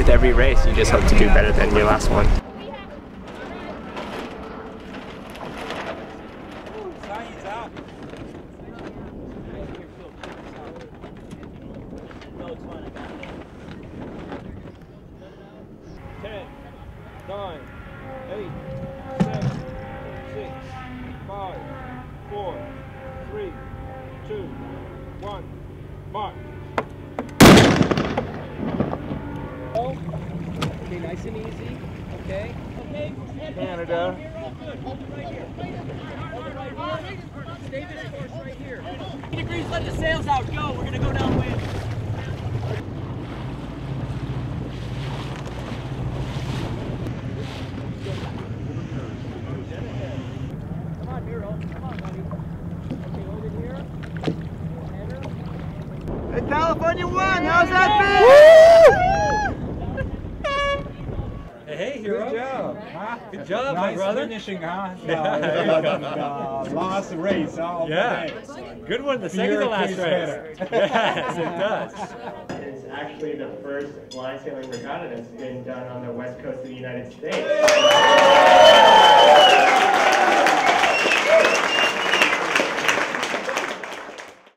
with every race, you just hope to do better than your last one. Mark. Okay, nice and easy. Okay. Canada. Hold it right here. Hold it right here. Stay this course right here. 3 degrees, let the sails out. Go. We're going to go downwind. Come on, Miro. Come on, buddy. Okay, hold it here. Hey, California won! How's that feel? Hey, Hero. Good job. Huh? Good job, nice my brother. Finishing, huh? Last race of the day. Good one, the second to last race. Yes, it does. It's actually the first blind sailing regatta that's been done on the west coast of the United States.